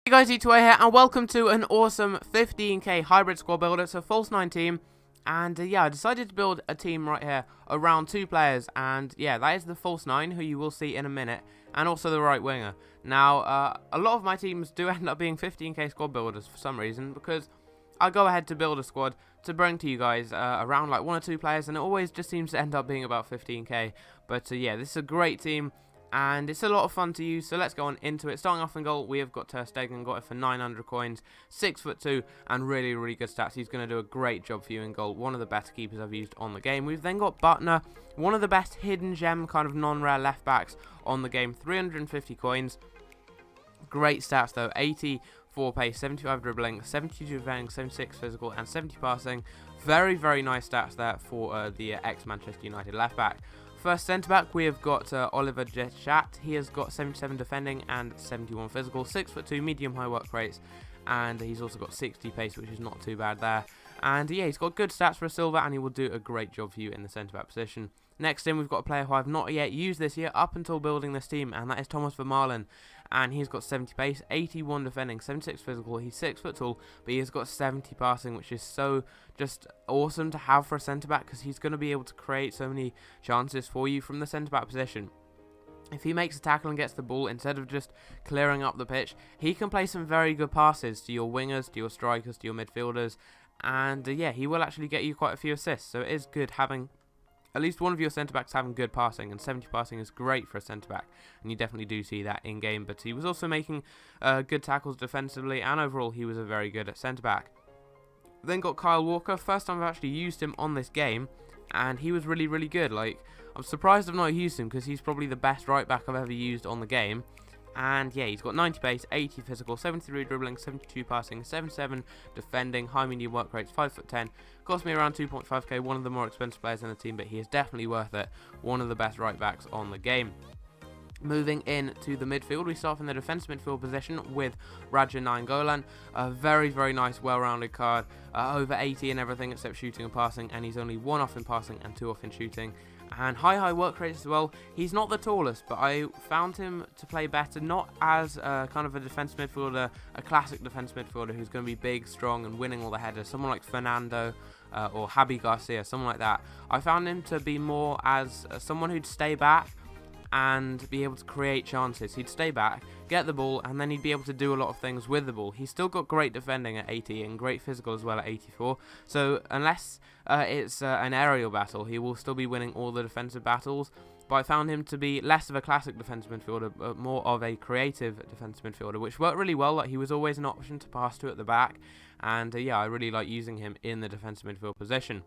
Hey guys, E2A here, and welcome to an awesome 15k hybrid squad builder. It's a false 9 team, and yeah, I decided to build a team right here around 2 players, and yeah, that is the false 9, who you will see in a minute, and also the right winger. Now, a lot of my teams do end up being 15k squad builders for some reason, because I go ahead to build a squad to bring to you guys around like 1 or 2 players, and it always just seems to end up being about 15k. But yeah, this is a great team, and it's a lot of fun to use, so let's go on into it. Starting off in goal, we have got Ter Stegen, got it for 900 coins, 6'2", and really good stats. He's going to do a great job for you in goal, one of the better keepers I've used on the game. We've then got Butner, one of the best hidden gem kind of non-rare left backs on the game, 350 coins. Great stats though, 84 pace, 75 dribbling, 72 defending, 76 physical, and 70 passing. Very nice stats there for the ex-Manchester United left back. First centre-back, we have got Oliver Jetchat. He has got 77 defending and 71 physical, 6'2", medium-high work rates, and he's also got 60 pace, which is not too bad there. And yeah, he's got good stats for a silver, and he will do a great job for you in the centre-back position. Next in, we've got a player who I've not yet used this year up until building this team, and that is Thomas Vermaelen. And he's got 70 pace, 81 defending, 76 physical. He's 6 foot tall, but he has got 70 passing, which is so just awesome to have for a centre-back, because he's going to be able to create so many chances for you from the centre-back position. If he makes a tackle and gets the ball, instead of just clearing up the pitch, he can play some very good passes to your wingers, to your strikers, to your midfielders, and yeah, he will actually get you quite a few assists, so it is good having at least one of your centre-backs having good passing, and 70 passing is great for a centre-back, and you definitely do see that in-game. But he was also making good tackles defensively, and overall he was a very good centre-back. Then got Kyle Walker. First time I've actually used him on this game, and he was really good. Like, I'm surprised I've not used him, because he's probably the best right-back I've ever used on the game. And yeah, he's got 90 pace, 80 physical, 73 dribbling, 72 passing, 77 defending, high medium work rates, 5'10". Cost me around 2.5k, one of the more expensive players in the team, but he is definitely worth it. One of the best right backs on the game. Moving in to the midfield, we start off in the defensive midfield position with Nainggolan. A very nice, well-rounded card. Over 80 and everything except shooting and passing, and he's only 1 off in passing and 2 off in shooting. And high work rates as well. He's not the tallest, but I found him to play better, not as kind of a defensive midfielder, a classic defensive midfielder who's going to be big, strong, and winning all the headers. Someone like Fernando or Javi Garcia, someone like that. I found him to be more as someone who'd stay back and be able to create chances. He'd stay back, get the ball, and then he'd be able to do a lot of things with the ball. He's still got great defending at 80 and great physical as well at 84. So unless it's an aerial battle, he will still be winning all the defensive battles. But I found him to be less of a classic defensive midfielder, but more of a creative defensive midfielder, which worked really well. Like, he was always an option to pass to at the back, and yeah, I really like using him in the defensive midfield position.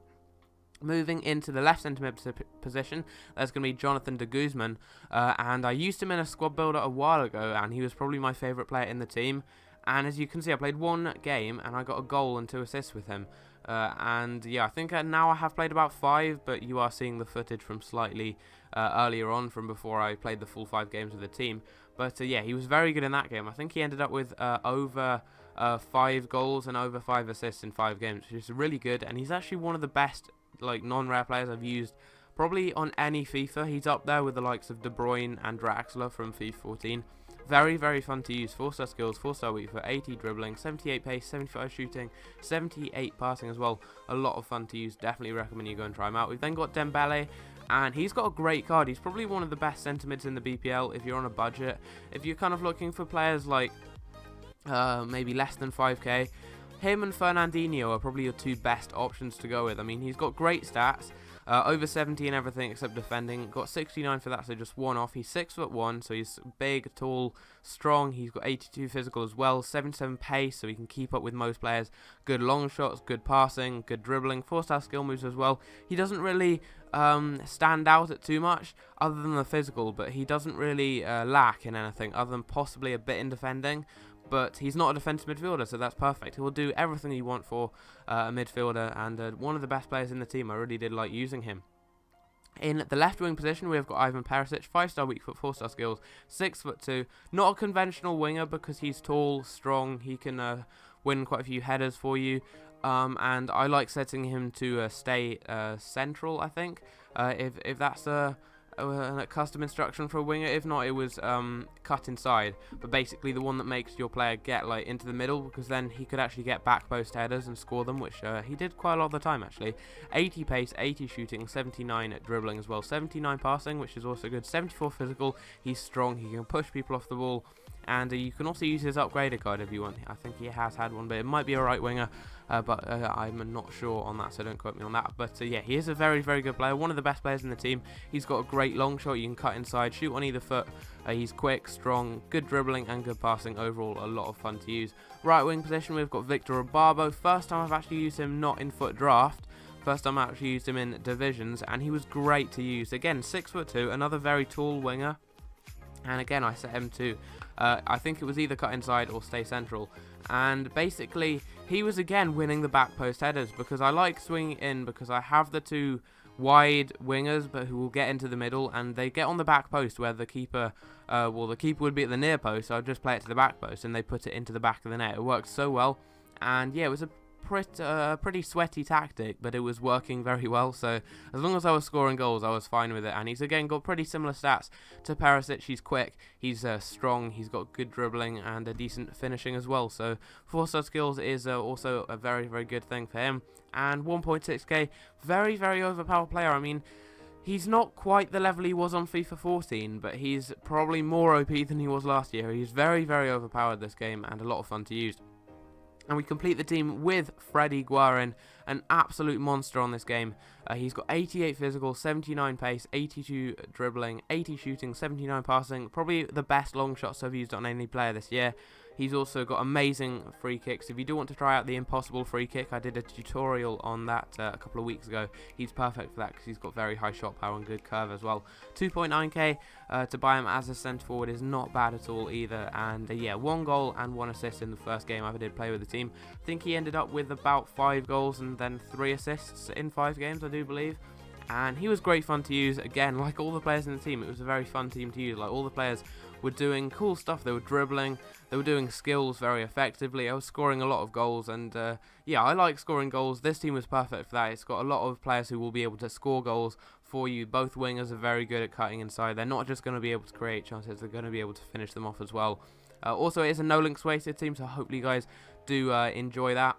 Moving into the left centre mid position, there's going to be Jonathan de Guzman, and I used him in a squad builder a while ago, and he was probably my favourite player in the team. And as you can see, I played 1 game, and I got a goal and 2 assists with him. And yeah, I think now I have played about 5, but you are seeing the footage from slightly earlier on, from before I played the full 5 games with the team. But yeah, he was very good in that game. I think he ended up with over 5 goals and over 5 assists in 5 games, which is really good, and he's actually one of the best like non-rare players I've used probably on any FIFA. He's up there with the likes of De Bruyne and Draxler from FIFA 14. Very fun to use. 4-star skills, 4-star weak for 80 dribbling, 78 pace, 75 shooting, 78 passing as well. A lot of fun to use. Definitely recommend you go and try him out. We've then got Dembele, and he's got a great card. He's probably one of the best centre mids in the BPL if you're on a budget. If you're kind of looking for players like maybe less than 5k, him and Fernandinho are probably your 2 best options to go with. I mean, he's got great stats, over 70 and everything except defending. Got 69 for that, so just 1 off. He's 6'1", so he's big, tall, strong. He's got 82 physical as well, 77 pace, so he can keep up with most players. Good long shots, good passing, good dribbling, 4-star skill moves as well. He doesn't really stand out at too much other than the physical, but he doesn't really lack in anything other than possibly a bit in defending. But he's not a defensive midfielder, so that's perfect. He will do everything you want for a midfielder, and one of the best players in the team. I really did like using him. In the left wing position, we have got Ivan Perisic, 5-star weak foot, 4-star skills, 6'2". Not a conventional winger because he's tall, strong. He can win quite a few headers for you. And I like setting him to stay central, I think. If that's a custom instruction for a winger. If not, it was cut inside, but basically the one that makes your player get like into the middle, because then he could actually get back post headers and score them, which he did quite a lot of the time actually. 80 pace, 80 shooting, 79 dribbling as well, 79 passing, which is also good, 74 physical. He's strong, he can push people off the ball. And you can also use his upgraded card if you want. I think he has had one, but it might be a right winger. But I'm not sure on that, so don't quote me on that. But yeah, he is a very, very good player. One of the best players in the team. He's got a great long shot. You can cut inside, shoot on either foot. He's quick, strong, good dribbling, and good passing. Overall, a lot of fun to use. Right wing position, we've got 15K Ibarbo. First time I've actually used him not in FUT Draft. First time I actually used him in divisions, and he was great to use. Again, 6'2", another very tall winger. And again, I set him to, I think it was either cut inside or stay central. And basically, he was again winning the back post headers, because I like swinging in, because I have the two wide wingers but who will get into the middle, and they get on the back post where the keeper, the keeper would be at the near post, so I'd just play it to the back post and they put it into the back of the net. It worked so well, and yeah, it was a pretty sweaty tactic, but it was working very well. So as long as I was scoring goals, I was fine with it. And he's again got pretty similar stats to Perisic. He's quick, he's strong, he's got good dribbling and a decent finishing as well. So 4-star skills is also a very, very good thing for him. And 1.6k, very, very overpowered player. I mean, he's not quite the level he was on FIFA 14, but he's probably more OP than he was last year. He's very, very overpowered this game and a lot of fun to use. And we complete the team with Freddie Guarin, an absolute monster on this game. He's got 88 physical, 79 pace, 82 dribbling, 80 shooting, 79 passing. Probably the best long shots I've used on any player this year. He's also got amazing free kicks. If you do want to try out the impossible free kick, I did a tutorial on that a couple of weeks ago. He's perfect for that because he's got very high shot power and good curve as well. 2.9k to buy him as a centre forward is not bad at all either. And yeah, 1 goal and 1 assist in the first game I ever did play with the team. I think he ended up with about 5 goals and then 3 assists in 5 games, I do believe. And he was great fun to use. Again, like all the players in the team, it was a very fun team to use. Like all the players were doing cool stuff. They were dribbling, they were doing skills very effectively. I was scoring a lot of goals, and yeah, I like scoring goals. This team was perfect for that. It's got a lot of players who will be able to score goals for you. Both wingers are very good at cutting inside. They're not just going to be able to create chances, they're going to be able to finish them off as well. Also, it is a no links wasted team, so hopefully you guys do enjoy that.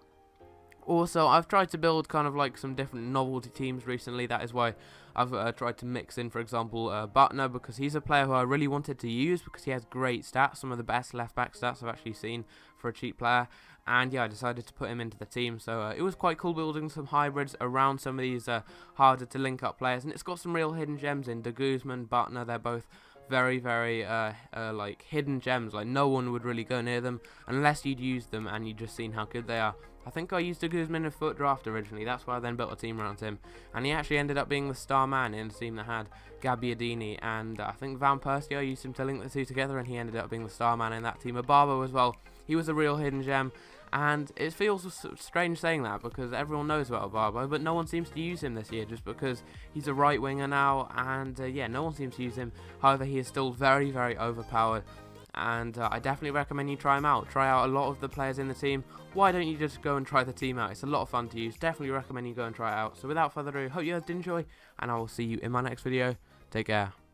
Also, I've tried to build kind of like some different novelty teams recently. That is why I've tried to mix in, for example, Butner, because he's a player who I really wanted to use because he has great stats, some of the best left-back stats I've actually seen for a cheap player. And yeah, I decided to put him into the team. So it was quite cool building some hybrids around some of these harder to link up players. And it's got some real hidden gems in De Guzman, Butner. They're both very, very like hidden gems. Like no one would really go near them unless you'd used them and you'd just seen how good they are. I think I used De Guzman in FUT Draft originally. That's why I then built a team around him. And he actually ended up being the star man in a team that had Gabbiadini and I think Van Persie. I used him to link the two together and he ended up being the star man in that team. Ibarbo as well. He was a real hidden gem. And it feels strange saying that because everyone knows about Ibarbo, but no one seems to use him this year just because he's a right winger now. And yeah, no one seems to use him. However, he is still very, very overpowered. And I definitely recommend you try him out. Try out a lot of the players in the team. Why don't you just go and try the team out? It's a lot of fun to use. Definitely recommend you go and try it out. So without further ado, hope you guys did enjoy, and I will see you in my next video. Take care.